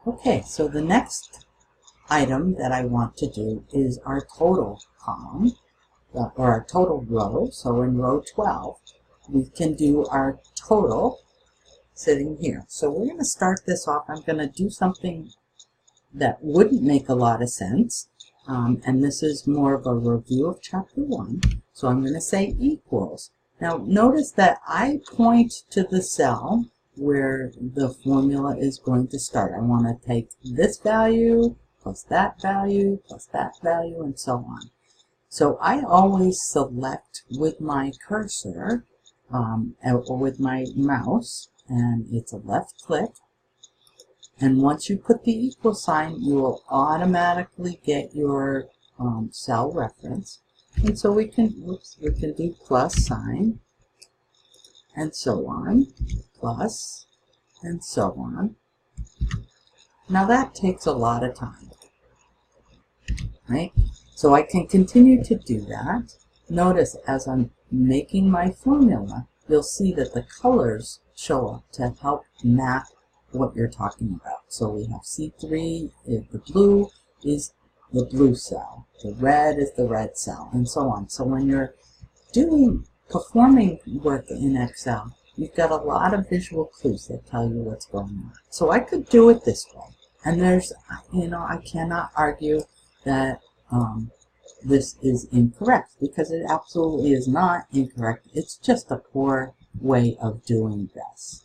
Okay, so the next item that I want to do is our total column, or our total row. So in row 12, we can do our total sitting here. So we're going to start this off. I'm going to do something that wouldn't make a lot of sense, and this is more of a review of chapter 1. So I'm going to say equals. Now notice that I point to the cell where the formula is going to start. I want to take this value plus that value plus that value and so on. So I always select with my cursor or with my mouse, and it's a left click. And once you put the equal sign, you will automatically get your cell reference. And so we can do plus sign, and so on, plus, and so on. Now that takes a lot of time, right? So I can continue to do that. Notice as I'm making my formula, you'll see that the colors show up to help map what you're talking about. So we have C3, the blue is the blue cell, the red is the red cell, and so on. So when you're performing work in Excel, you've got a lot of visual clues that tell you what's going on. So I could do it this way, and there's, I cannot argue that this is incorrect, because it absolutely is not incorrect. It's just a poor way of doing this.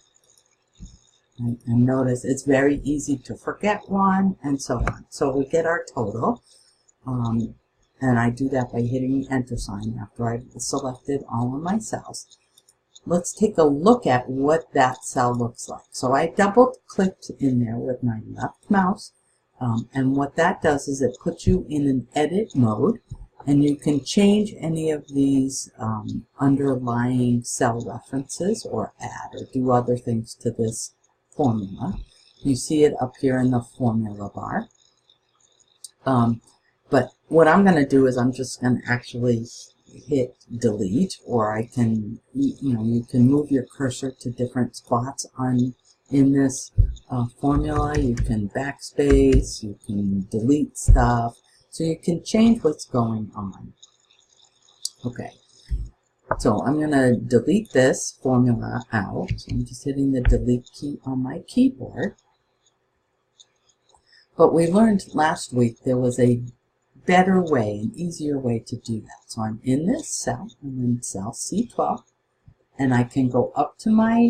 And notice it's very easy to forget one, and so on. So we get our total, and I do that by hitting the enter sign after I've selected all of my cells. Let's take a look at what that cell looks like. So I double clicked in there with my left mouse, and what that does is it puts you in an edit mode, and you can change any of these underlying cell references or add or do other things to this formula. You see it up here in the formula bar. But what I'm going to do is I'm just going to actually hit delete, or I can, you can move your cursor to different spots in this formula. You can backspace, you can delete stuff, so you can change what's going on. Okay. So I'm going to delete this formula out. So I'm just hitting the delete key on my keyboard. But we learned last week there was a better way, an easier way to do that. So I'm in this cell, I'm in cell C12, and I can go up to my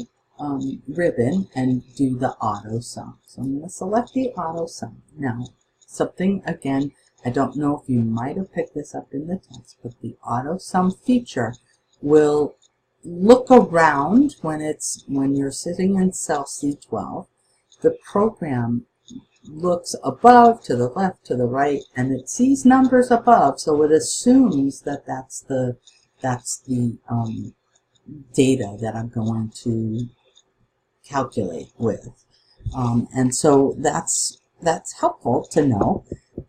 ribbon and do the auto sum. So I'm going to select the auto sum. Now, something again, I don't know if you might have picked this up in the text, but the auto sum feature will look around when you're sitting in cell C12. The program looks above, to the left, to the right, and it sees numbers above, so it assumes that that's the data that I'm going to calculate with, and so that's helpful to know.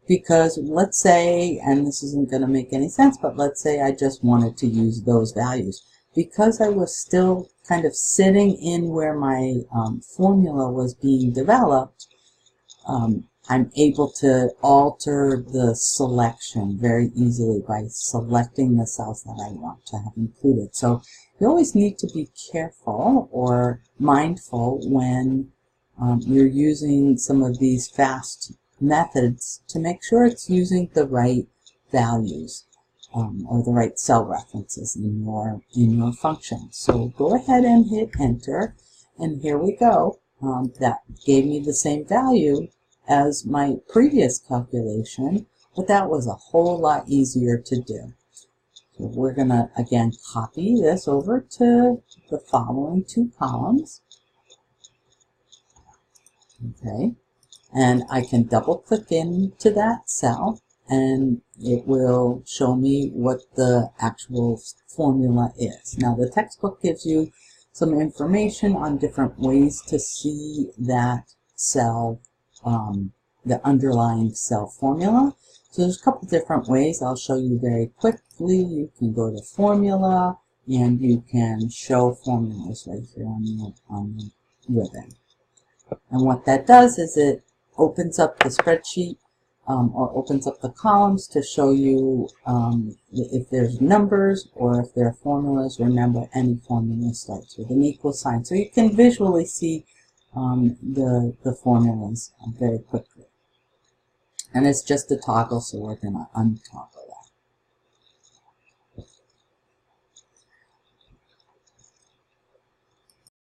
Because let's say, and this isn't going to make any sense, but let's say I just wanted to use those values. Because I was still kind of sitting in where my formula was being developed, I'm able to alter the selection very easily by selecting the cells that I want to have included. So you always need to be careful or mindful when you're using some of these fast methods to make sure it's using the right values or the right cell references in your function. So go ahead and hit enter, and here we go. That gave me the same value as my previous calculation, but that was a whole lot easier to do. So we're going to again copy this over to the following two columns. Okay. And I can double click into that cell, and it will show me what the actual formula is. Now the textbook gives you some information on different ways to see that cell, the underlying cell formula. So there's a couple different ways I'll show you very quickly. You can go to formula, and you can show formulas right here on the ribbon. And what that does is it opens up the spreadsheet or opens up the columns to show you if there's numbers or if there are formulas. Remember, any formula starts with an equal sign. So you can visually see the formulas very quickly. And it's just a toggle, so we're going to untoggle.